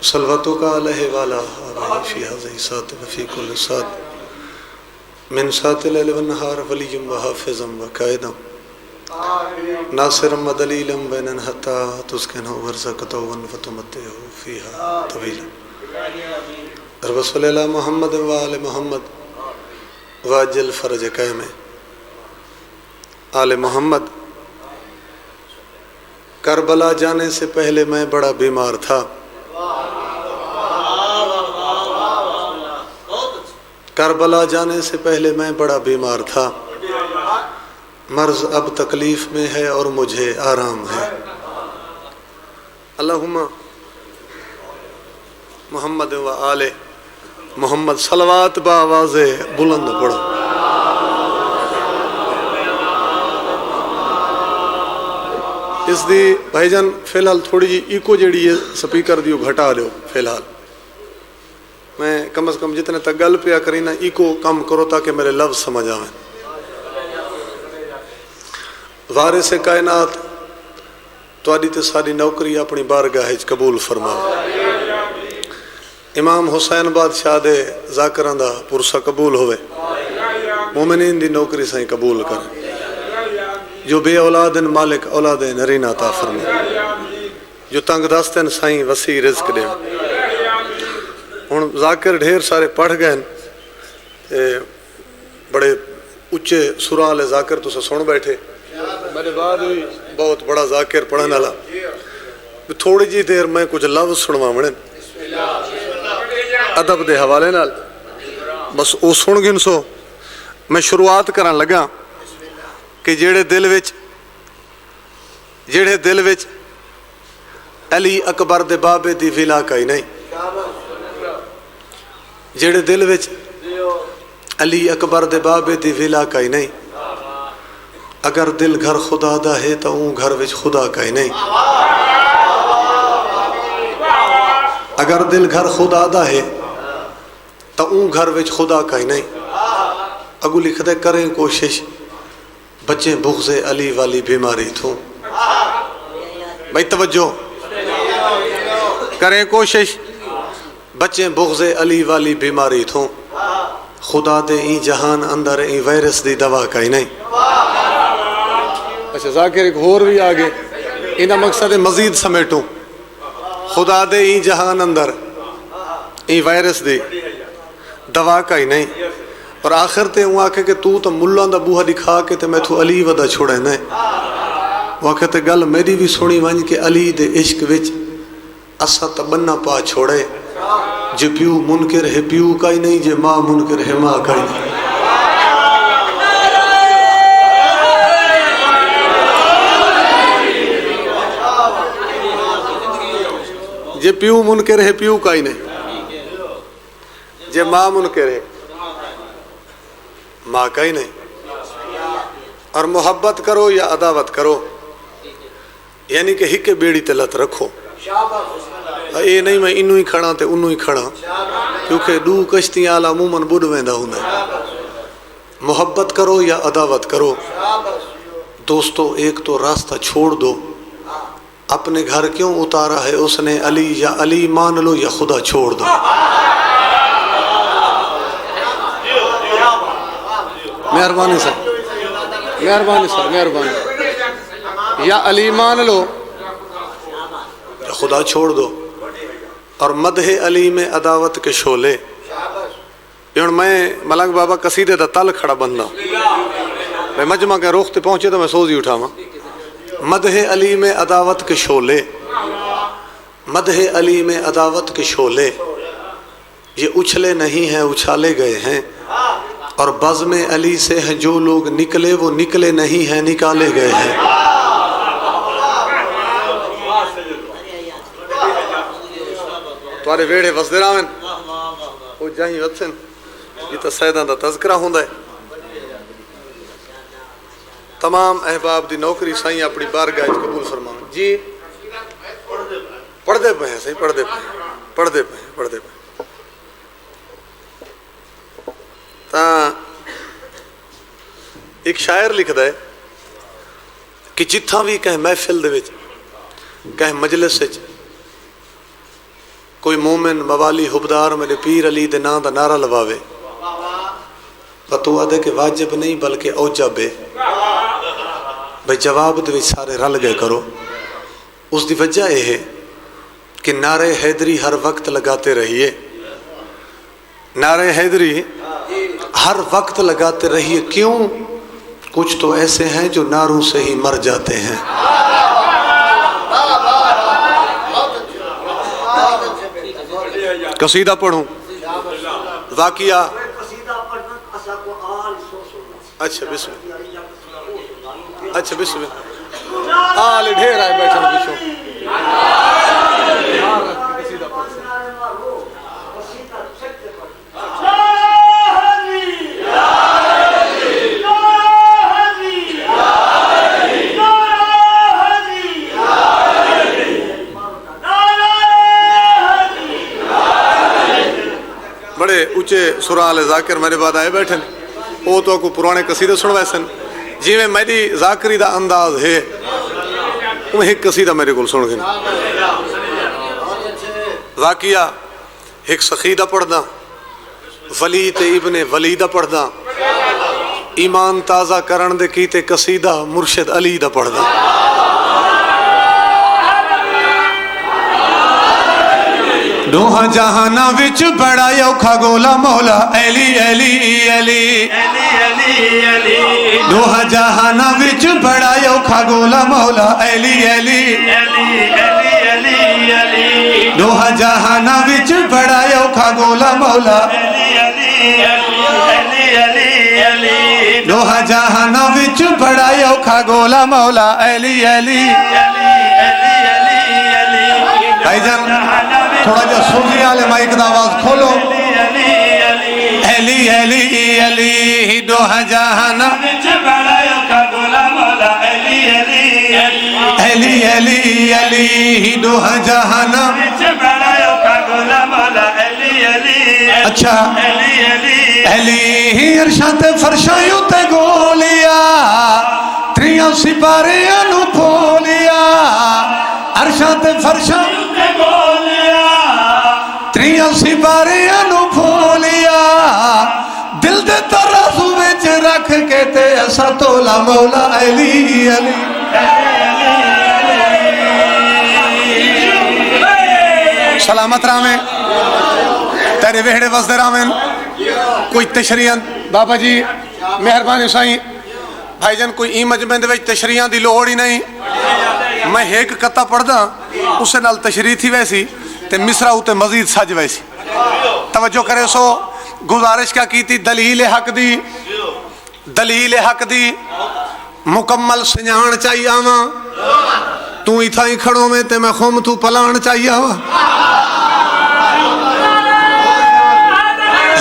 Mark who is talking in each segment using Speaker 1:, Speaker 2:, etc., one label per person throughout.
Speaker 1: صلواتو کا علیہ والا آبائی فی حاضی سات وفی کل سات من سات اللیل والنہار ولیم و حافظم و قائدم ناصرم و دلیلم بینن حتی تسکنہو ورزقتون فتمتہو فیہا طویلا رب صلی اللہ محمد و آل محمد واجل فرج قائم آل محمد کربلا جانے سے پہلے میں بڑا بیمار تھا، کربلا جانے سے پہلے میں بڑا بیمار تھا، مرض اب تکلیف میں ہے اور مجھے آرام ہے۔ اللہم محمد و آل محمد صلوات با آواز بلند پڑھو۔ اس دی بھائی جان فی الحال تھوڑی جی ایکو جیڑی ہے سپیکر دیو گھٹا لیو، فی الحال میں کم از کم جتنے تک گل پیا کری نا ایکو کم کرو تاکہ میرے لفظ سمجھ آئیں۔ وارث کائنات تواڈی تے ساری نوکری اپنی بارگاہ وچ قبول فرماؤ۔ امام حسین بادشاہ دے ذاکراں دا پرسہ قبول ہوئے، مومنین دی نوکری سائیں قبول کر، جو بے اولادن مالک اولادن نرین عطا فرمائے، جو تنگ دستن سائیں وسیع رزق دے۔ ہن ذاکر ڈھیر سارے پڑھ گئے، بڑے اچھے سراں والے ذاکر تو سن بیٹھے، میرے بعد بھی بہت بڑا ذاکر پڑھنے والا، تھوڑی جی دیر میں کچھ لفظ سنواونے ادب دے حوالے نال، بس او سن گن سو میں شروعات کرن لگا کہ جیڑے دل وچ علی اکبر دے بابے دی ولا کئی نہیں، جیڑے دل وچ علی اکبر دے بابے دی ولا کئی نہیں، اگر دل گھر خدا دا ہے تو اون گھر وچ خدا کئی نہیں، اگر دل گھر خدا دا ہے تو اون گھر وچ خدا کئی نہیں۔ اگو لکھ دے کریں کوشش بچیں بغض علی والی بیماری تھوں، بھائی توجہ کریں کوشش بچیں بغض علی والی بیماری تھوں، خدا دے این جہان اندر این وائرس دی دوا کئی نہیں۔ اچھا ذاکر ایک اور بھی آگے انہا مقصد مزید سمیٹوں، خدا دے این جہان اندر این وائرس دی دوا کئی نہیں، اور آخر تے ہوں آکھے کہ تو ملان دا بوہا دکھا کے تے میں تو علی ودا چھوڑے نہیں، وہ آکھے تے گل میری بھی سنی وانج کہ علی دے عشق وچ اسا تبنا پا چھوڑے، جے پیو منکر ہے پیو کئی نہیں، جے ماں منکر ہے ماں کئی نہیں۔ جے پیو منکر ہے پیو کئی نہیں، جے ماں منکر ہے ماں کئی نہیں۔ اور محبت کرو یا عداوت کرو، یعنی کہ ہکے بیڑی تے لت رکھو، اے نہیں میں انہوں ہی کھڑا تے انہوں ہی کھڑا، کیونکہ دو کشتیاں عموماً بڑھ ویندہ ہوں۔ محبت کرو یا عداوت کرو، دوستو ایک تو راستہ چھوڑ دو، اپنے گھر کیوں اتارا ہے اس نے علی، یا علی مان لو یا خدا چھوڑ دو۔ مہربانی سر، مہربانی سر، مہربانی، یا علی مان لو یا خدا چھوڑ دو۔ اور مدح علی میں عداوت کے شعلے، یوں میں ملنگ بابا قصیدے دا تل کھڑا بندہ، میں مجمع کے روخ تے پہنچے تو میں سوزی اٹھاما۔ مدح علی میں عداوت کے شعلے، مدح علی میں عداوت کے شعلے، یہ اچھلے نہیں ہیں اچھالے گئے ہیں، اور بزم علی سے ہیں جو لوگ نکلے وہ نکلے نہیں ہیں نکالے گئے ہیں۔ توارے ویڑے وزدراوین وہ جائیں وطن، یہ تا سیدان دا تذکرہ ہوندہ ہے۔ تمام احباب دی نوکری سائیں اپنی بارگاہ قبول فرمائیں۔ جی پڑھ دے پہ ہیں سائیں، پڑھ دے پہ ہیں، پڑھ دے پہ ہیں، پڑھ دے پہ ہیں۔ ایک شاعر لکھدا ہے کہ جتھاں بھی کہیں محفل دے وچ کہیں مجلس وچ کوئی مومن موالی حبدار میرے پیر علی دے نام دا نعرہ لواوے فتوا دے کہ واجب نہیں بلکہ اوجب ہے بھئی جواب دے سارے رل گئے کرو. اس دی وجہ یہ ہے کہ نعرہ حیدری ہر وقت لگاتے رہیے. نعرہ حیدری ہر وقت لگاتے رہیے. کیوں؟ کچھ تو ایسے ہیں جو نعروں سے ہی مر جاتے ہیں. قصیدہ پڑھوں واقعہ. اچھا بسم اللہ. اچھا بسم اللہ. آل ڈھیر آئے بیٹھے پیچھو. بڑے اونچے سرال ذاکر میرے بعد آئے بیٹھے وہ تو کو پرانے قصیدے سنوائے سن جی میں میری ذاکری دا انداز ہے وہ ایک قصیدہ میرے کو سن گئے. واقعہ ایک سخیدہ پڑھنا ولید ابن ولیدہ پڑھنا ایمان تازہ کرن دے کیتے قصیدہ مرشد علی دا پڑھنا. دوہا جہانا وچ بڑا یوکھا گولا مولا علی علی علی. دوہا جہانا وچ بڑا یوکھا گولا مولا علی علی. دوہا جہانا وچ بڑا یوکھا گولا مولا. دوہا جہانا وچ بڑا یوکھا گولا مولا علی علی. بھائی جان تھوڑا جا سوزی آلے مائک دا آواز کھولو. علی علی علی دوہا جہانا علی علی علی دوہا جہانا. اچھا علی ارشاد فرشایوں تے گولیا تریاں سپاریاں نو پھولیا. ارشاد فرشایوں تے گولیا تریاں سپاریاں نو پھولیا. دل دے ترازو وچ رکھ کے تے اسا تولا مولا علی علی. سلامت رامیں تیرے وہڑے وزدے رامیں کوئی تشریحاں بابا جی مہربانی سائیں بھائی جان کوئی این مجمع دے وچ تشریحاں دی لوڑ ہی نہیں. میں ایک قطع پڑھ دا اسے نال تشریح تھی ویسی تے مصرع ہوتے مزید سج ویسی. توجہ کرے سو گزارش کیا کی تھی دلیل حق دی. دلیل حق دی مکمل سنجھان چاہیے آواں. تو ہی تھا ہی کھڑوں میں تے میں خوم تو پلان چاہیے آواں.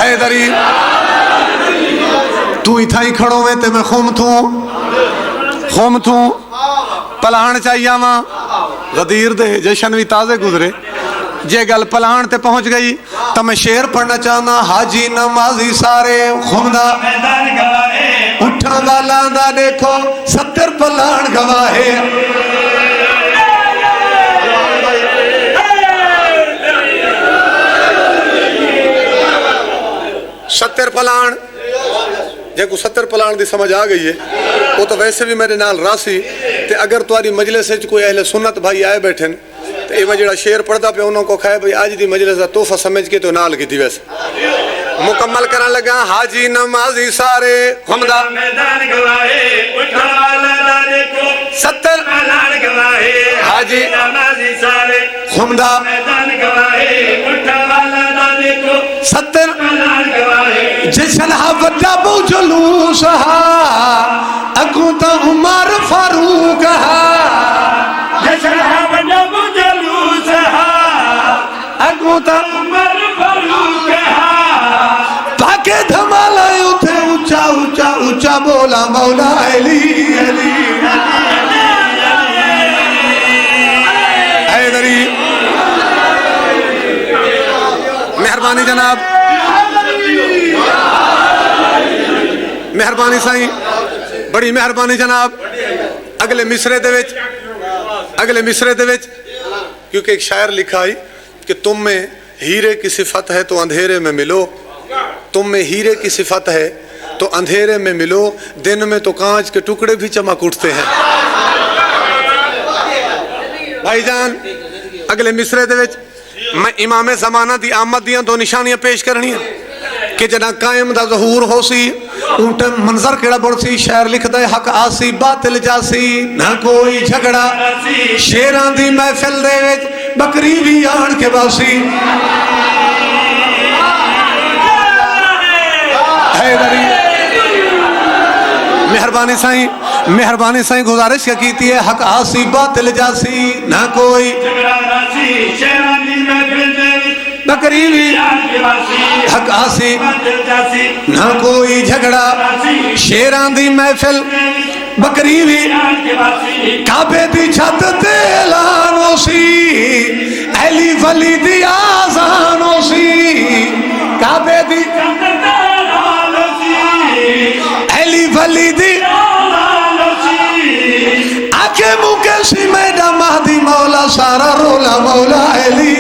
Speaker 1: حیدری تو ہی تھا ہی کھڑوں میں تے میں خوم تو پلان چاہیے آواں. غدیر دے جشن بھی تازے گزرے جے گل پلان تے پہنچ گئی تو میں شعر پڑھنا چاہنا. حاجی نمازی سارے خمدہ اٹھا والا دا دیکھو 70 پلان گواہے. 70 پلان جے کو 70 پلان دی سمجھ آ گئی ہے وہ تو ویسے بھی میرے نال راسی تے اگر تمہاری مجلس سے کوئی اہل سنت بھائی آئے بیٹھے تو یہ میں جڑا شعر پڑھدا پہ انہوں کو کھائے بھئی آج دی مجلس دا تحفہ سمجھ کے تو نال کی تھی ویسے مکمل کرنے لگا. حاجی نمازی سارے حمدہ میدان گواہے اٹھا والا دا دیکھو 70 پلان گواہے. حاجی نمازی سارے حمدہ میدان گواہے اٹھا والا دا دیکھو 70 پلان گواہے. جشن ہا وڈا بو جلوس ہا اگوں تا عمر فاروق ہا. جشن ہا وڈا بو جلوس ہا اگوں تا عمر فاروق ہا. پاکے دھمالا اٹھے اونچا اونچا اونچا بولا مولا علی علی. حیدری مہربانی جناب مہربانی سائیں بڑی مہربانی جناب. اگلے مصرے دے وچ کیونکہ ایک شاعر لکھا ہے کہ تم میں ہیرے کی صفت ہے تو اندھیرے میں ملو، تم میں ہیرے کی صفت ہے تو اندھیرے میں ملو، دن میں تو کانچ کے ٹکڑے بھی چمک اٹھتے ہیں۔ بھائی جان اگلے مصرے دے وچ میں امام زمانہ دی آمد دیاں دو نشانیاں پیش کرنی ہیں کہ جنا قائم دا ظہور ہو سی اونٹ منظر کیڑا بڑھ سی، شاعر لکھدا ہے حق آسی باطل جاسی، نہ کوئی جھگڑا شیران دی محفل دے وچ بکری بھی آن کے باسی۔ مہربانی سائیں گزارش کیا کیتی ہے، حق آسی باطل جاسی، نہ کوئی بکری بھی حق آسی، نہ کوئی جھگڑا شیران دی محفل بکری بھی، کعبے دی چھت تے اعلان ہو سی، اہلی ولی دی آزان ہو سی، کعبے دی اہلی ولی دی آنکھیں موکے سی میڈا مہدی مولا سارا رولا مولا علی۔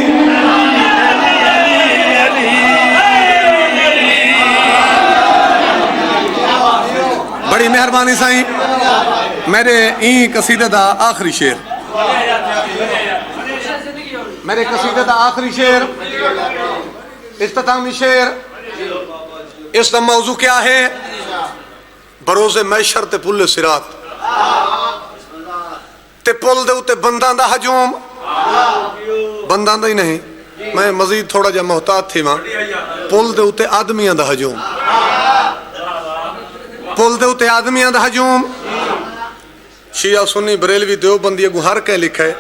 Speaker 1: بڑی مہربانی سائیں، میرے این قصیدہ دا آخری شعر، میرے قصیدہ دا آخری شعر، اختتامی شعر، اس کا موضوع کیا ہے؟ بروز محشر تے پل صراط، تے پل دے اتے بنداں دا ہجوم، بنداں دا ہی نہیں، میں مزید تھوڑا جا محتاط تھی ماں، پل دے اتے آدمیاں دا ہجوم، پل دے اتے آدمیاں دا ہجوم، شیعہ سنی بریلوی دیوبندی اگو ہر کہیں لکھا ہے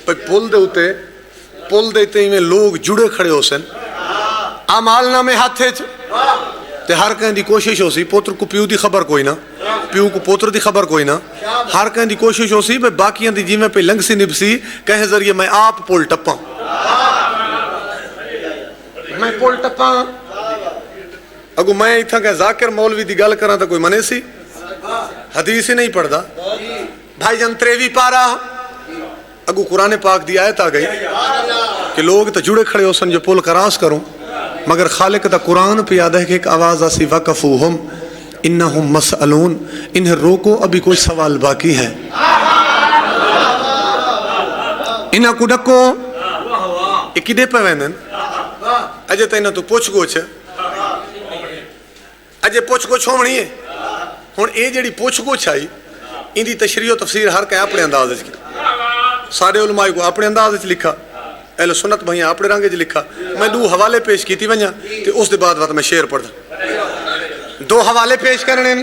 Speaker 1: پل دے اتے میں لوگ جڑے کھڑے ہو سن، اعمال نامے ہاتھے تے ہر کہیں دی کوشش ہو سی، پوتر کو پیو دی خبر کوئی نہ، پیو کو پوتر دی خبر کوئی نہ، ہر کہیں دی کوشش ہو سی باقیاں دی جی میں پہ لنگ سی نب سی کہیں ذریعے میں آپ پول ٹپاں، میں پول ٹپاں، اگو میں اتھا کہ ذاکر مولوی دی گل کرنا تا کوئی منے سی، حدیث ہی نہیں پڑھ دا، بھائی جان 23 پارا اگو قرآن پاک دی آیت آ گئی کہ لوگ تا جڑے کھڑے ہو سن جو پول کراس کروں، مگر خالق دا قرآن پہ یاد ہے کہ ایک آواز آسی وَقَفُوهُمْ اِنَّهُمْ مَسْأَلُونَ، انہیں روکو ابھی کوئی سوال باقی ہے، انہاں کو ڈکو، ایک دے پہ ویندن اجے تا انہاں تو پوچھ گوچ ہے، اجے پوچھ گوچ ہومنی ہے، ہون اے جڑی پوچھ گوچ آئی ان دی تشریح و تفسیر ہر کہیں اپنے انداز کی، سارے علماء کو اپنے انداز لکھا، اہل سنت بھائیاں اپنے رنگے جو لکھا، میں دو حوالے پیش کی تھی ونجا تے اس دے بعد میں شعر پڑھ دا، دو حوالے پیش کرنے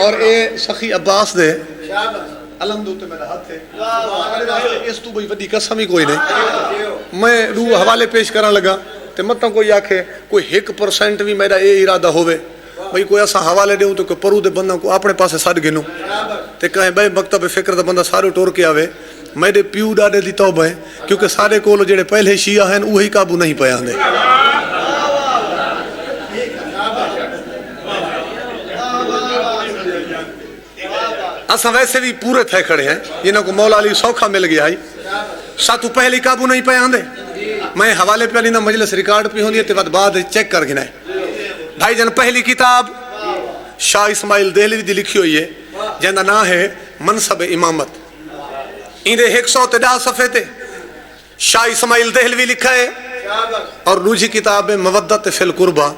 Speaker 1: اور اے سخی عباس دے علم دوتے میرا ہاتھ ہے، اس تو بھئی ودی قسم ہی کوئی نہیں، میں دو حوالے پیش کرنے لگا تے مطلب کوئی آکھے کوئی 1% بھی میرا اے ارادہ ہوئے بھئی کوئی ایسا حوالے دے ہوں تو کوئی پرو دے بندہ کو اپنے پاسے ساتھ گنوں تے کہیں بھئی مکتب فکر دا بندہ سارے ٹور کے آوے، میرے پیو ڈاڈے دی توبہ ہے کیونکہ سارے کولو جڑے پہلے شیعہ ہیں وہی قابو نہیں پیا آندے، اساں ویسے بھی پورے تھے کھڑے ہیں جنہوں کو مولا علی سوکھا مل گیا ہے، ساتھ پہلی قابو نہیں پیا آندے، میں حوالے پہ لینا مجلس ریکارڈ پہ ہوندی ہے تے بعد چیک کر گنا ہے، بھائی جان پہلی کتاب شاہ اسماعیل دہلوی دی لکھی ہوئی ہے جنہ نام ہے منصب امامت، اندے 110 صفحے تے شاہ اسماعیل دہلوی لکھا ہے، اور دوسری کتاب ہے مودت فی القربہ،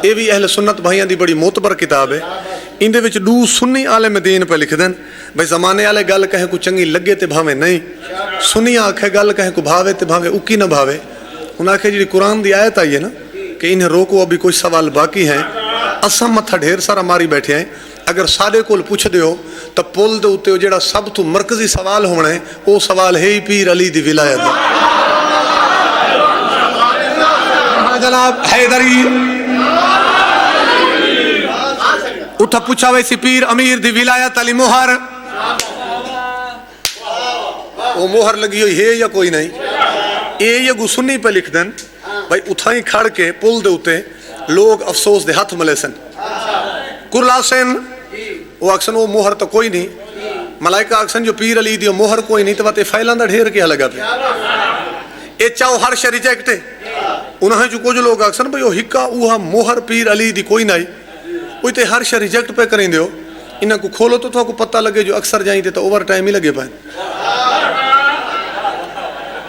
Speaker 1: یہ بھی اہل سنت بھائیاں دی بڑی معتبر کتاب ہے، اندے وچ دو سنی عالم دین پہ لکھ دین بھائی زمانے والے گل کہیں کو چنگی لگے تے بھاوے نہیں، سنی آنکھے گل کہیں کو بھاوے تے بھاوے اکی نہ بھاوے، انہاں آنکھے جی قرآن دی آیت آئی ہے نا کہ انہیں روکو ابھی کوئی سوال باقی ہیں، اساں متھا ڈھیر سارا ماری بیٹھے ہیں، اگر سارے کول پوچھ دیو تو پول دے اتے جڑا سب تو مرکزی سوال ہونا ہے وہ سوال ہے ہی پیر علی دی ولایت جناب حیدری، اتھا پوچھا ویسی پیر امیر دی ولایت علی مہر، وہ مہر لگی ہوئی ہے یا کوئی نہیں، یہ گو سنی پہ لکھ دن بھائی اتھا ہی کھڑ کے پل دے اتے لوگ افسوس دے ہاتھ ملے سن، کرلا سن وہ اکسن وہ مہر تو کوئی نہیں، ملائکہ اکسن جو پیر علی دی مہر کوئی نہیں تو بات فائلان دا ڈھیر کیا لگا پہ، یہ چاہو ہر شے ریجیکٹ ہے انہیں جو کچھ لوگ آکسن بھئی وہ ہکا اوہا موہر پیر علی دی کوئی نہیں وہ تے ہر شے ریجیکٹ پہ کریں دیو انہاں کو کھولو تو کو پتہ لگے جو اکثر جائیں تو اوور ٹائم ہی لگے پائیں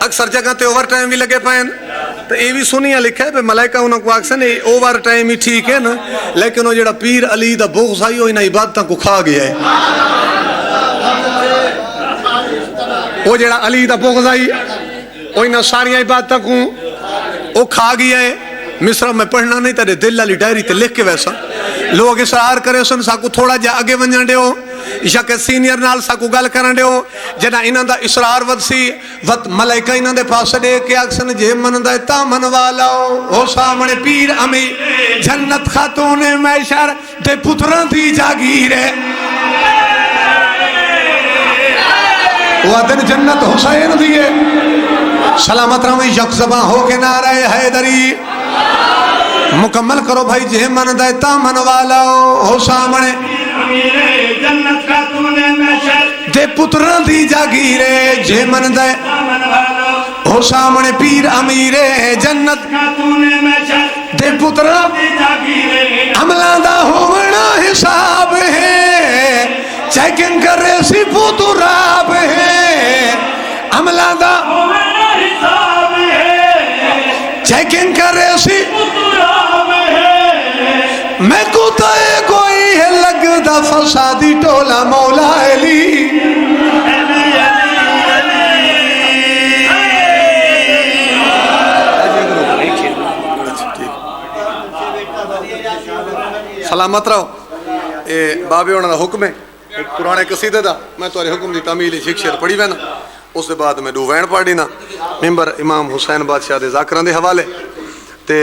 Speaker 1: اکثر جگہ تے اوور ٹائم بھی لگے پائیں تو یہ بھی سنیا لکھا ہے پہ ملائکہ انہوں کو آکسن اوور ٹائم ہی ٹھیک ہے نا لیکن وہ جڑا پیر علی دا بغض آئی وہ انہیں عبادتاں کو کھا گیا ہے وہ جڑا علی دا بغض آئی وہ انہیں ساری عبادتاں کو وہ کھا گیا ہے مصرہ میں پڑھنا نہیں تیرے دل علی ڈائری تے لکھ کے ویسا لوگ اصرار کرے سن ساکو تھوڑا جا آگے ونجن دے ہو عشاء کے سینئر نال ساکو گل کرن دے ہو جنا انہاں دا اصرار ود سی وقت ملائکہ انہاں دے پاس دے کے اکسن جے من دا تا من والا ہو سامنے پیر امی جنت خاتون میشر دے پتران دی جاگیر ہے وہ دن جنت حسین دیئے سلامت رہوں یک زباں ہو کے نعرہ حیدری مکمل کرو بھائی جے من دیتا من والا ہو سامنے جنت خاتون محشر دے پتران دی جاگیرے جے من دیتا من والا ہو سامنے پیر امیر جنت خاتون محشر دے پتران دی جاگیرے عملہ دا ہونا حساب ہے چیکنگ کرے سی پتراب ہے عملہ دا ہونا حساب ہے چیکنگ کرے سی میں کو تائے کوئی ہے لگ دا فسادی ٹولا مولا علی سلامت رہو بابے ہونا دا حکم ہے قرآن قصیدہ دا میں تو حکم دی تعمیل شک شیر پڑھی وینا اس دے بعد میں دو وین پڑھ دینا ممبر امام حسین بادشاہ دے ذاکران دے حوالے تے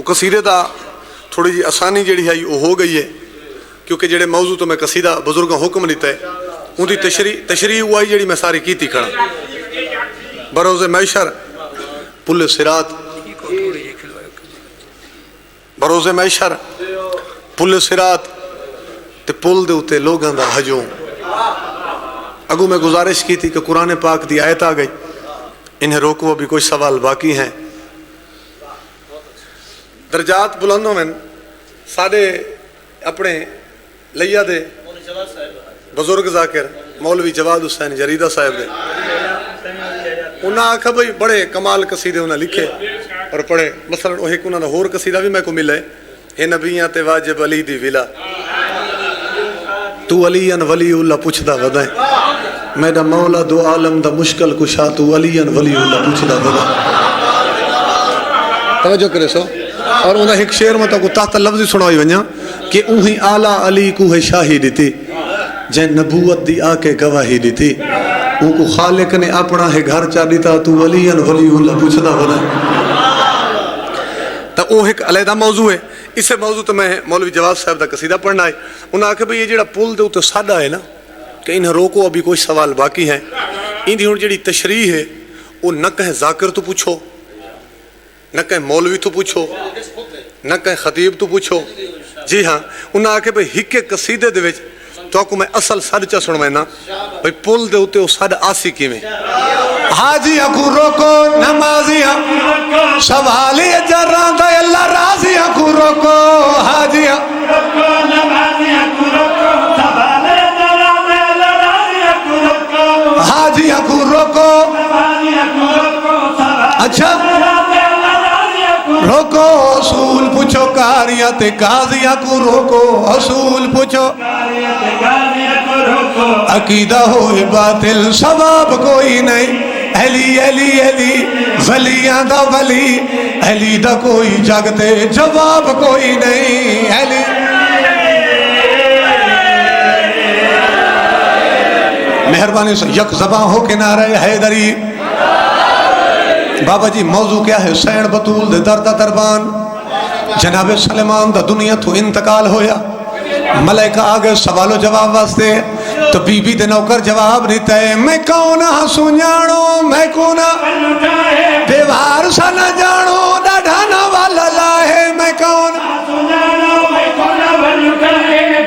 Speaker 1: قصیدے دا تھوڑی جی آسانی جڑی ہے وہ ہو گئی ہے کیونکہ جڑے موضوع تو میں قصیدہ بزرگاں حکم لیتا ہے ان دی تشریح ہوائی جڑی میں ساری کیتی کھڑا بروز محشر پل صراط بروز محشر پل صراط تے پل دے اتے لوگاں دا ہجوم اگو میں گزارش کی تھی کہ قرآن پاک دی آیت آ گئی انہیں روکو ابھی کوئی سوال باقی ہیں درجات بلندوں میں ساڑھے اپنے لیا دے بزرگ ذاکر مولوی جواد حسین جریدہ صاحب دے انہاں آکھا بھئی بڑے کمال قصیدے انہاں لکھے اور پڑھے مثلا ایک انہاں دا ہور قصیدہ بھی میں کو ملے اے نبیاں تے واجب علی دی ولا تو علیاں ولی اللہ پوچھدا ودائیں میرا مولا دو عالم دا مشکل کشا تو علیاں ولی اللہ پوچھدا ودائیں توجہ کرے سو اور انہیں ایک شعر میں تو کو تحت لفظی سنائی ونیا کہ انہی آلہ علی کو ہے شاہی دیتی جن نبوت دی آکے گواہی دیتی ان کو خالق نے اپنا ہے گھر چاہ دیتا تو ولیاں ولی اللہ پوچھدا ودائیں تو وہ ایک علیحدہ موضوع ہے اسے موضوع تو میں مولوی جواد صاحب دا قصیدہ پڑھنا ہے انہاں آکھے بھئی یہ جڑا پل دے تو سادہ ہے نا کہ انہیں روکو ابھی کوئی سوال باقی ہیں ان دی جڑی تشریح ہے وہ نہ کہیں ذاکر تو پوچھو نہ کہیں مولوی تو پوچھو نہ کہیں خطیب تو پوچھو جی ہاں انہاں آکھے بھئی ہکے قصیدے دے وچ تو کو میں اصل سڈ چا سنویں نا بھئی پل دے اتے وہ سڈ آسی کیویں حاجی اکو روکو نمازی سوالی جران دا اللہ راضی اکو روکو حاجی اکو نمازی اکو روکو سوالی جران دا اللہ راضی اکو روکو حاجی اکو روکو نمازی اکو روکو اچھا روکو اصول پوچھو کاریاں تے قاضیاں کو روکو اصول پوچھو عقیدہ ہوئے باطل ثواب کوئی نہیں اہلی اہلی اہلی ولیاں دا ولی اہلی دا کوئی جگتے جواب کوئی نہیں اہلی مہربانی سے یک زباں ہو کے نعرہ حیدری بابا جی موضوع کیا ہے حسین بطول دے دردہ دربان جناب سلیمان دا دنیا تو انتقال ہویا ملائکہ آگے سوال و جواب واسطے تو بی بی دے نوکر جواب دیتا ہے میں کونا ہسو جانو میں کونا بیوار سا نہ جانو ڈاڑھانا والا لاہے میں کونا ہسو جانو میں کونا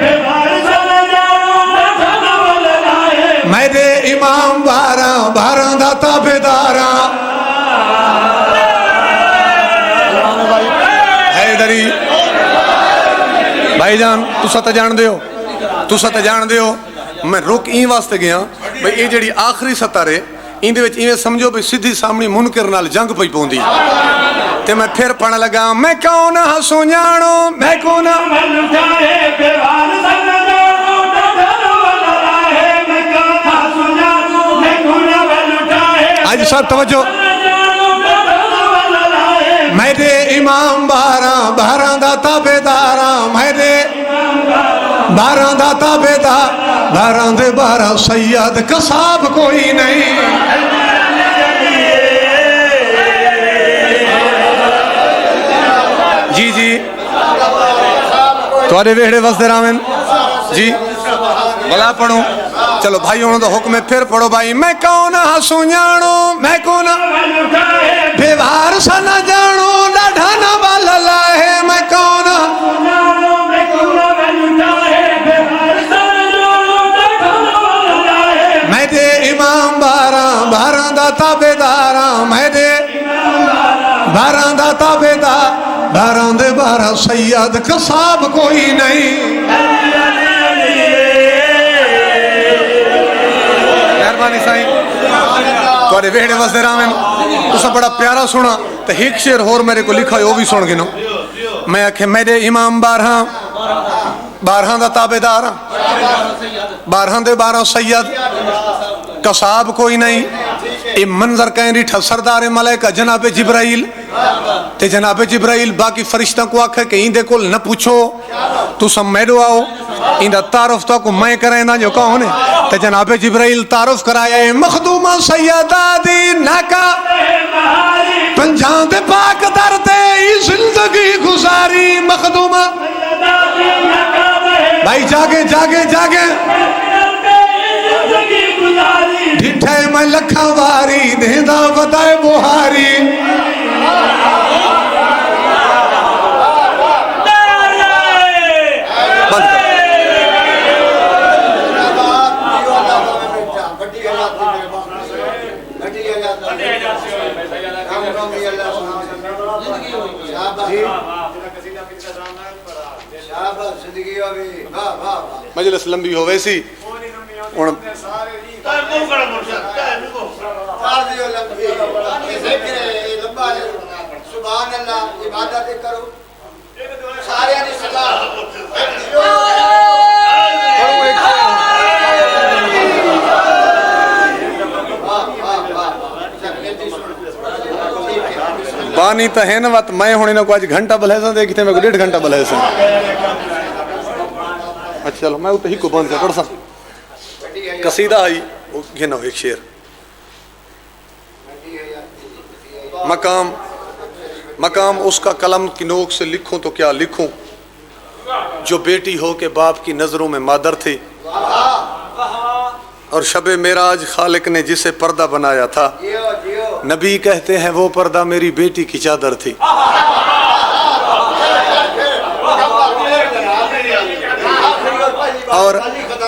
Speaker 1: بیوار سا نہ جانو ڈاڑھانا والا لاہے میرے امام باران دا تابداران بھائی جان تسا تے جان دیو میں رک این واسطے گیا بھئی یہ جڑی آخری سطر ہے ان دے وچ ایویں سمجھو بھی سیدھی سامنے منکر نال جنگ پئی پوندی تے میں پھر پڑھن لگا میں کون ہاں سونیاڑو میں کون آج سب توجہ میرے امام باراں دا تابعداراں میرے باراں دا تابعدار باراں دے 12 سید قصاب کوئی نہیں جی تھوڑے ویڑے وسدے راوین جی بلا پڑھو چلو بھائی انہوں دا حکم ہے پھر پڑھو بھائی میں کون ہاں سونیاڑو میں کون بیوار سا نہ جانو ڈاڈھانا والا لائے میں کون میں دے امام باراں دا تابعداراں میں دے باراں دا تابعدار باراں دے 12 سید قصاب کوئی نہیں مہربانی سائیں تھوڑے ویڑے وسدے راوین تسا بڑا پیارا سنا تو ایک شعر اور میرے کو لکھا ہے وہ بھی سن گنو میں آکھے میرے امام باراں دا تابعدار باراں دے 12 سید قصاب کوئی نہیں یہ منظر کہیں ریٹھا سردار ملائکہ جناب جبرائیل تے جناب جبرائیل باقی فرشتہ کو آکھے کہ ان دے کول نہ پوچھو تو سب میڈو آؤ ان دا تعارف تو کو میں کریں نا جو کہوں نے تے جناب جبرائیل تعارف کرایا ہے مخدومہ سیدہ دی ناکا پنجان دے پاک در دے زندگی گزاری مخدومہ بھائی جاگے ڈھٹھے میں لکھا واری دیندہ ودائے بہاری بند کر مجلس لمبی ہو ویسی
Speaker 2: سبحان اللہ عبادت کرو سارے دی سزا
Speaker 1: بانی تا ہے نا وقت میں ہونے کو آج گھنٹہ بلحیسن دیکھی تھے میں کو 1.5 گھنٹہ بلحیسن اچھا چلو میں اتہی کو بند کر سا قصیدہ آئی یہ نہ ایک شعر مقام اس کا قلم کی نوک سے لکھوں تو کیا لکھوں جو بیٹی ہو کے باپ کی نظروں میں مادر تھی اور شب معراج خالق نے جسے پردہ بنایا تھا نبی کہتے ہیں وہ پردہ میری بیٹی کی چادر تھی اور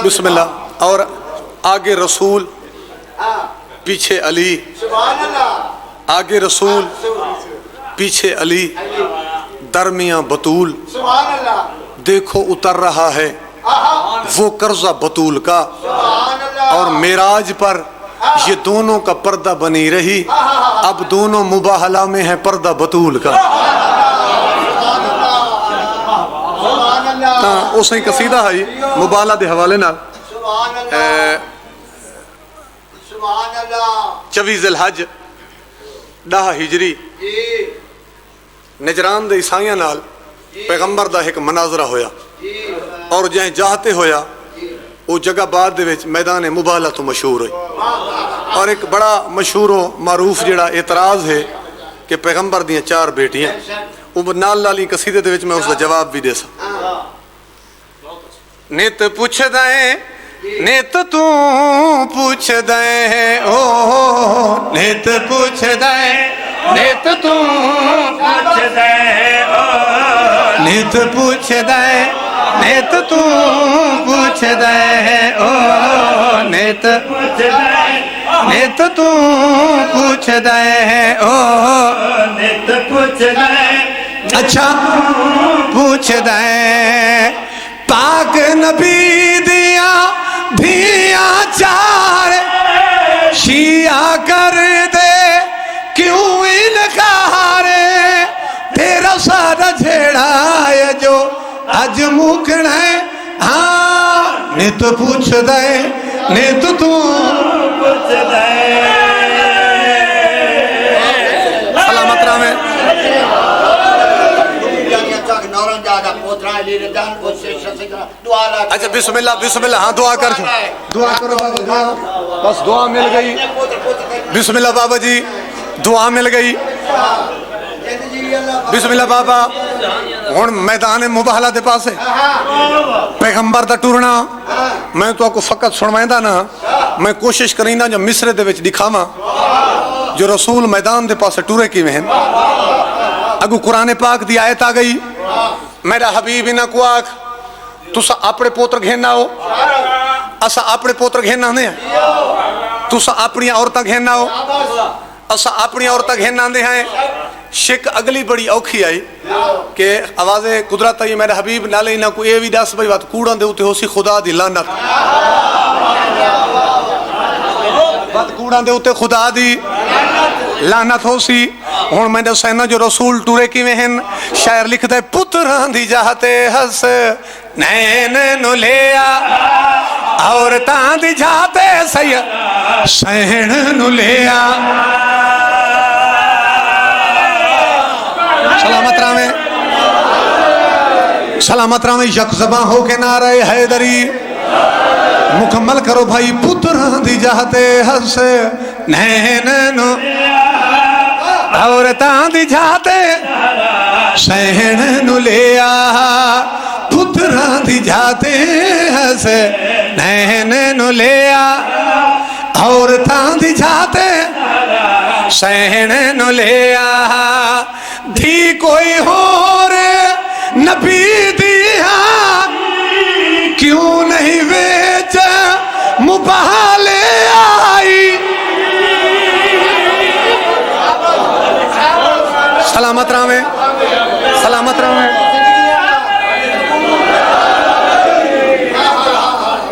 Speaker 1: بسم اللہ اور آگے رسول پیچھے علی آگے رسول پیچھے علی درمیاں بطول دیکھو اتر رہا ہے وہ قرضہ بطول کا اور معراج پر یہ دونوں کا پردہ بنی رہی اب دونوں مباہلہ میں ہے پردہ بطول کا اس نے قصیدہ ہے مبالہ دے حوالے نال 24 ذی الحج 10 ہجری نجران دے عیسائیاں نال پیغمبر دا ایک مناظرہ ہویا اور جہاں جاتے ہویا وہ جگہ بعد دے وچ میدان مبالہ تو مشہور ہوئی اور ایک بڑا مشہور و معروف جڑا اعتراض ہے کہ پیغمبر دیاں 4 بیٹیاں وہ نال لالی قصیدے دے وچ میں اس کا جواب بھی دے سا نیت پوچھ دائیں نیت تو پوچھ دائیں او نیت پوچھ دائیں نیت تو پوچھ دائیں او نیت پوچھ دائیں نیت تو پوچھ دائیں او نیت پوچھ دائیں نیت تو پوچھ دائیں او نیت پوچھ دائیں اچھا پوچھ دائیں پاک نبی دیا دھیاں چار شیعہ کر دے کیوں انکار تیرا سارا جھیڑا ہے جو اج مکنا ہے ہاں نیت پوچھ دے نیت تو پوچھ دے سلامت رہے اچھا بسم اللہ ہاں دعا کر دعا کرو بابا دعا بس دعا مل گئی بسم اللہ بابا جی دعا مل گئی بسم اللہ بابا ہن میدان مباہلہ دے پاسے پیغمبر دا ٹورنا میں تو کو فقط سنوائندہ نا میں کوشش کریندا جو مصر دے وچ دکھاواں جو رسول میدان دے پاسے ٹورے کیویں ہیں اگو قرآن پاک دی آیت آ گئی میرا حبیب نہ کو آکھ تسا اپنے پوتر گھینا ہو اسا اپنے پوتر گھینا نہیں تسا اپنی عورتاں گھینا ہو اسا اپنی عورتاں گھینا دے ہیں شک اگلی بڑی اوکھی آئی کہ آواز قدرت آئی میرے حبیب نالے نہ کو اے وی دس بھائی بات کوڑاں دے ہوتے ہو سی خدا دی لعنت بات کوڑاں دے ہوتے خدا دی لعنت ہو سی ہن میں نے سینا جو رسول ٹورے کیویں ہیں شاعر لکھدا ہے پتراں دی جاتے ہس نین نو لیا عورتاں دی جاتے سہن نو لیا سلامت راویں یک زباں ہو کے نعرہ حیدری مکمل کرو بھائی پتراں دی جاتے ہس نین نو عورتاں دی جاتے سہن نو لیا پتراں دی جاتے ہس نین نو لیا عورتاں دی جاتے سہن نو لیا دھی کوئی ہو رے نبی دیا کیوں نہیں ویچ مبالے آئی سلامت راویں سلامت راویں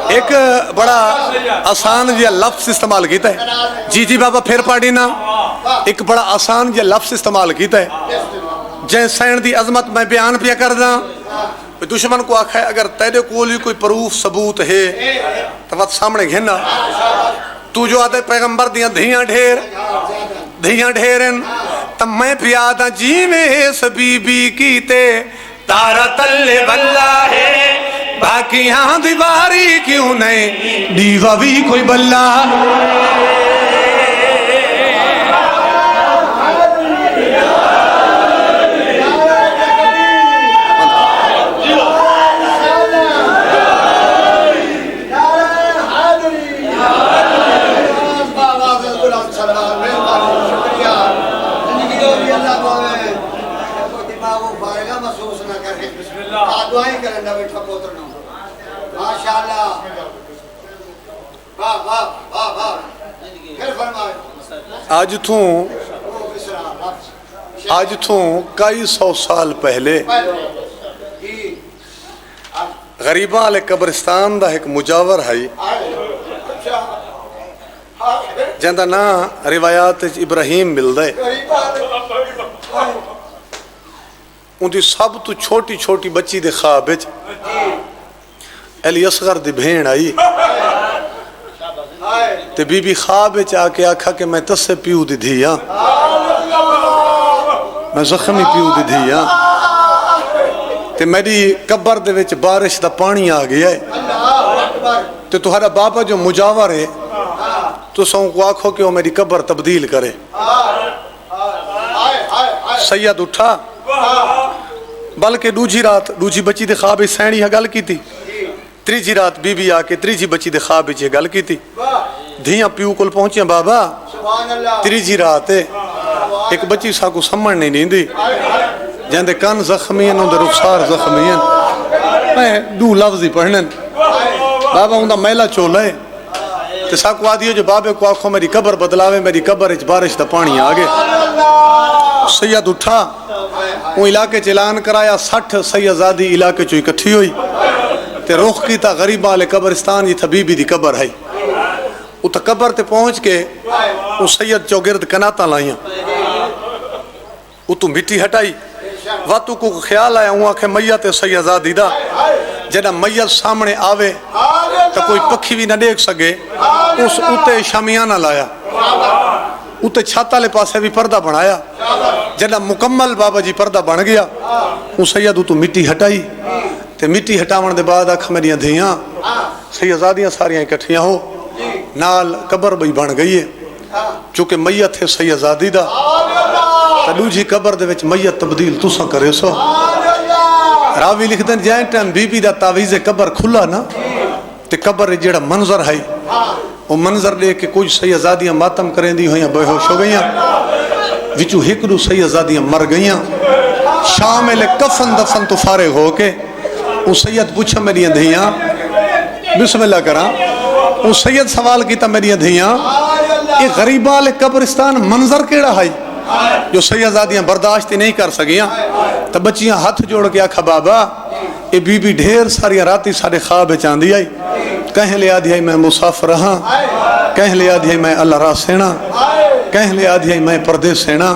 Speaker 1: ایک بڑا آسان جی لفظ استعمال کیتا ہے جی جی بابا پھر پاڑی نا ایک بڑا آسان جی لفظ استعمال کیتا ہے جن سین دی عظمت میں بیان پیا کر دا دشمن کو آکھا ہے اگر تیرے کولی کوئی پروف ثبوت ہے تو وقت سامنے گھنا تو جو آتے پیغمبر دیاں دھیاں ڈھیرن تب میں پیادا جی میں اس بی بی کیتے تارا تلے بلا ہے باقی ہاں دیواری کیوں نہیں دیوا بھی کوئی بلا آج تھوں کئی سو سال پہلے غریباں علیہ قبرستان دا ایک مجاور ہے جندہ نا روایات ابراہیم مل دے ان دی سب تو چھوٹی چھوٹی بچی دے خواب علی اصغر دی بھین آئی تے بی بی خواب آ کے آکھا کہ میں تس سے پیو دی دھیا میں زخمی پیو دی دھیا تے میری قبر دے وچ بارش دا پانی آ گیا ہے تے تمہارا بابا جو مجاور ہے تو سوں کو آکھو کہ وہ میری قبر تبدیل کرے سید اٹھا بلکہ دوجی رات دوجی بچی دے خواب سینی ہے گل کی تھی تریجی رات بی بی آکے تریجی بچی دے خواب یہ گل کی تھی دھیاں پیو کل پہنچیاں بابا تریجی رات ایک بچی سا کو سمجھ نہیں دی جہاں کان زخمی ہیں اندر رخسار زخمی ہیں میں دو لفظی پڑھنے بابا اندھا میلہ چولا ہے تو سا کو آدھی ہو جو بابے کو آکھو میری قبر بدلاوے میری قبر اچ بارش دا پانی آگے سید اٹھا وہ علاقے چلان کرایا 60 سیدزادی علاقے چو اکٹھی ہوئی تے رخ کیتا غریباں والے قبرستان جتھا بی بی دی قبر ہے اتھا قبر تے پہنچ کے او سید چوگرد کناتا لائیاں اتو مٹی ہٹائی واتو کو خیال آیا ہوں کہ میت سیدزادی دا جنہ میت سامنے آوے تو کوئی پکھی بھی نہ دیکھ سکے اس اتے شامیانہ لایا اتے چھاتا لے پاسے بھی پردہ بنایا جنہ مکمل بابا جی پردہ بن گیا وہ سید اتو مٹی ہٹائی تے مٹی ہٹاون دے بعد آکھ میریاں دھیاں سیدزادیاں ساریاں اکٹھیاں ہو نال قبر بھی بن گئی ہے چونکہ میت ہے سیدزادی دا دوجی قبر دے وچ میت تبدیل تساں کرے سو راوی لکھ دیں جائیں ٹائم بی بی دا تعویز قبر کھلا نا تے قبر جڑا منظر ہے وہ منظر لے کے کچھ سیدزادیاں ماتم کریں دی ہوئیں بے ہوش ہو گئیاں وچو ہکڑو سیدزادیاں مر گئیاں شامل کفن دفن تو فارغ ہو کے وہ سید پوچھا میری دھیاں بسم اللہ کرا وہ سید سوال کیتا میری دھیاں یہ غریبہ لے قبرستان منظر کیڑا ہے جو سیدزادیاں برداشت نہیں کر سکیاں تو بچیاں ہاتھ جوڑ کے آکھا بابا یہ بی بی ڈھیر ساری راتی سارے خواب چاندی آئی کہیں لے آدھی آئی میں مسافر رہا کہیں لے آدھی آئی میں اللہ راہ سینا کہیں لے آدھی آئی میں پردیس سینا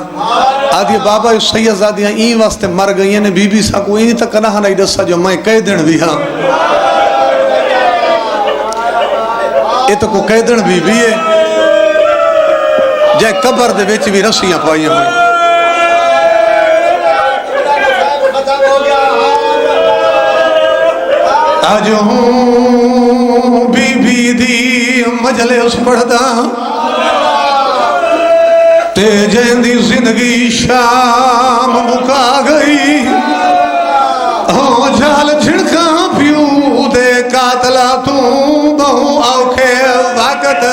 Speaker 1: آدھی بابا سیدزادیاں این واسطے مر گئی ہیں بی بی سا کو این تک نہ نہیں دسا جو میں کہہ دن بھی ہاں یہ تو کو کہہ دن بی بی ہے جائے قبر دے ویچ بھی رسیاں پائیاں ہوئیں آج ہوں بی بی دی مجلس پڑھدا تے جین دی زندگی شام مکا گئی ہوں جال جھڑکا پیو دے قاتلہ تو بہو آوکھے وقت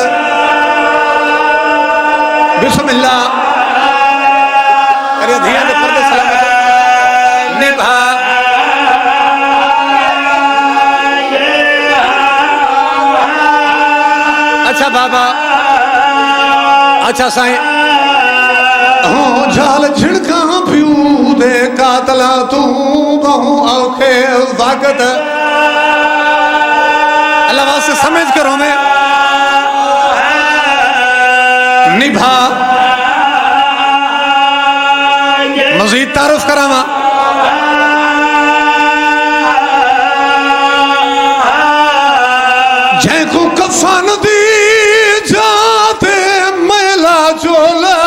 Speaker 1: بسم اللہ ارے دھیان دے پردے سلامت نبھا اچھا بابا اچھا سائیں ہوں جھال جھڑکا پیو دے قاتلہ تو بہو آوکھے وقت اللہ واسطے سمجھ کرو میں نبھا مزید تعارف کراما جے کو کفن دی جاتے میلا جولا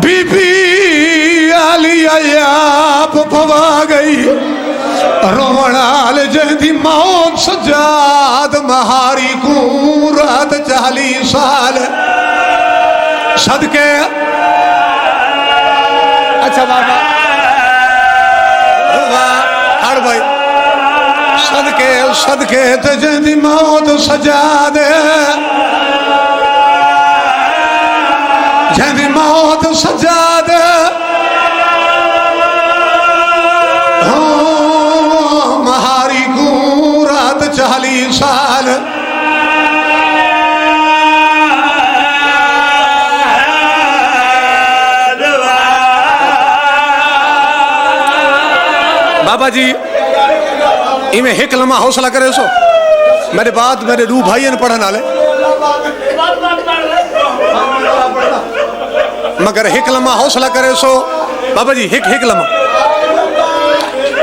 Speaker 1: بی بی علی عیاب بھوا گئی روڑال جہدی موت سجاد مہاری کو رات 40 سال صدقے اچھا بابا ہر بھائی صدقے جہدی موت سجاد جہدی موت سجاد مہاری کو رات 40 سال بابا جی میں ایک لمحہ حوصلہ کرے سو میرے بعد میرے دو بھائیوں نے پڑھنا لے مگر ایک لمحہ حوصلہ کرے سو بابا جی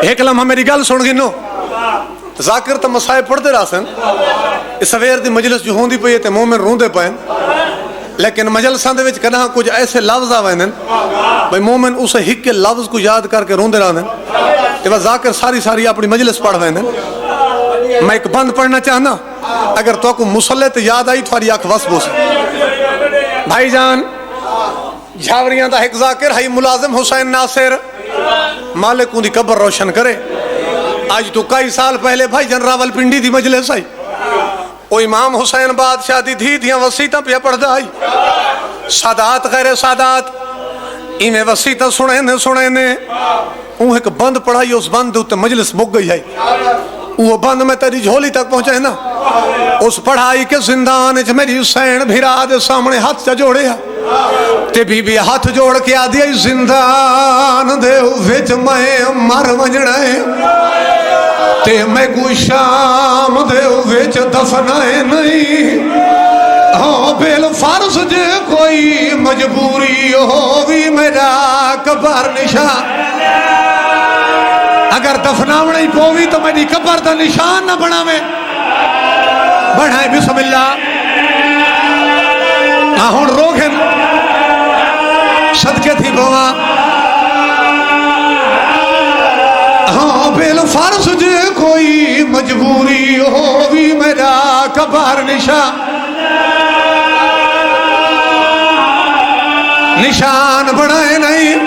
Speaker 1: ایک لمحہ میری گل سن گنو ذاکر تو مسائے پڑھتے رہا سن اس سویر دی مجلس جو ہوندی پئی تے مومن روندے پائیں لیکن مجلساں دے وچ کنا کچھ ایسے لفظ آویں بھئی مومن اسے ہک کے لفظ کو یاد کر کے روندے رہندے تے وہ ذاکر ساری اپنی مجلس پڑھ ویندے میں ایک بند پڑھنا چاہنا اگر تو کو مصلی تے یاد آئی تھوڑی آنکھ وس بوس بھائی جان جھاوریاں دا ایک ذاکر ہے ملازم حسین ناصر مالک ان دی قبر روشن کرے آج تو کئی سال پہلے بھائی جن راول پنڈی دی مجلس آئی وہ امام حسین بادشاہ دی دھی دیاں وسیطہ پہ پڑھدا آئی سادات غیر سادات انہیں وسیطہ سنینے وہ ایک بند پڑھائی اس بند ہوتے مجلس مک گئی ہے وہ بند میں تیری جھولی تک پہنچے نا اس پڑھائی کے زندان اچھ میری حسین بھیرا دے سامنے ہاتھ چا جوڑے تے بی بی ہاتھ جوڑ کے آدھی زندان دے وچ میں مر ونجڑے تے میں کوئی شام دے وچ دفنائے نہیں ہاں بیل فرض جے کوئی مجبوری ہووی میرا قبر نشان اگر دفناونا ہی پووی تو میری قبر دا نشان نہ بناوے بڑھائیں بسم اللہ آہن روگن صدقے تھی بوا ہاں بیل فرض جے کوئی مجبوری ہووی میرا قبر نشان نشان بنائے نہیں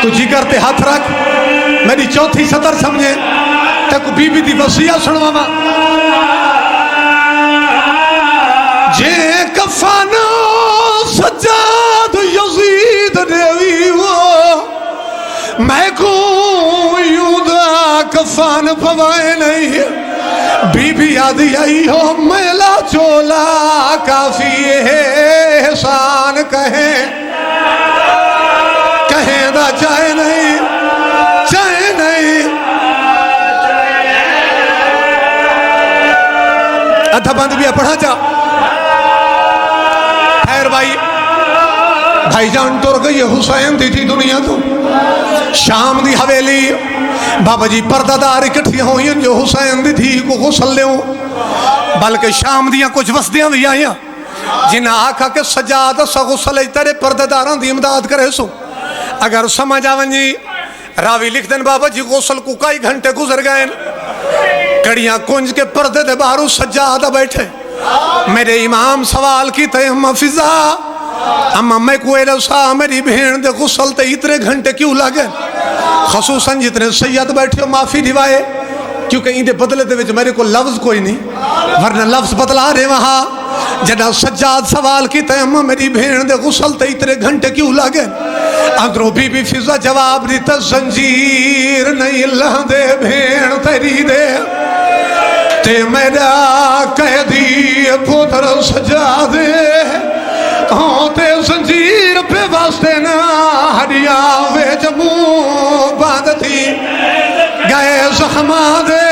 Speaker 1: تو جگر تے ہاتھ رکھ میری چوتھی سطر سمجھے تک بی بی دی وصیہ سنوا ماں جے کفانو سجاد یزید دیوی وہ میں کو یوں دا کفان پوائے نہیں بی بی آدھی آئی ہو میلا چولا کافی احسان کہیں دا چاہے نہیں ادھا بند بھی پڑھا جا خیر بھائی جان ٹر گئی حسین دی تھی دنیا تو شام دی حویلی بابا جی پردہ دار اکٹھی ہوئی جو حسین دی تھی کو غسل لیوں بلکہ شام دیاں کچھ وسدیاں بھی آئیاں جنہاں آکھا کہ سجاد سا غسل تیرے پردہ داران دی امداد کرے سو اگر سمجھ آون جی راوی لکھ دن بابا جی غسل کو کئی گھنٹے گزر گئے کڑیاں کنج کے پردے دے باہرو سجادہ بیٹھے میرے امام سوال کی تے اما فضا اما میں کوئی رسا میری بہن دے غسل تے اتنے گھنٹے کیوں لگے خصوصاً جتنے سید بیٹھے معافی دیوائے کیونکہ ان دے بدلے دے وچ میرے کو لفظ کوئی نہیں ورنہ لفظ بدلا رہے وہاں جنہ سجاد سوال کی تے اما میری بہن دے غسل تے اتنے گھنٹے کیوں لگے اندرو بی بی فضا جواب دیتا زنجیر نہیں لہندے بہن تیری دے تے میرا قیدی پتر سجادے ہاں تے زنجیر پہ واسطے نہ ہریا وے جمو باندھ تھی گئے زخمہ دے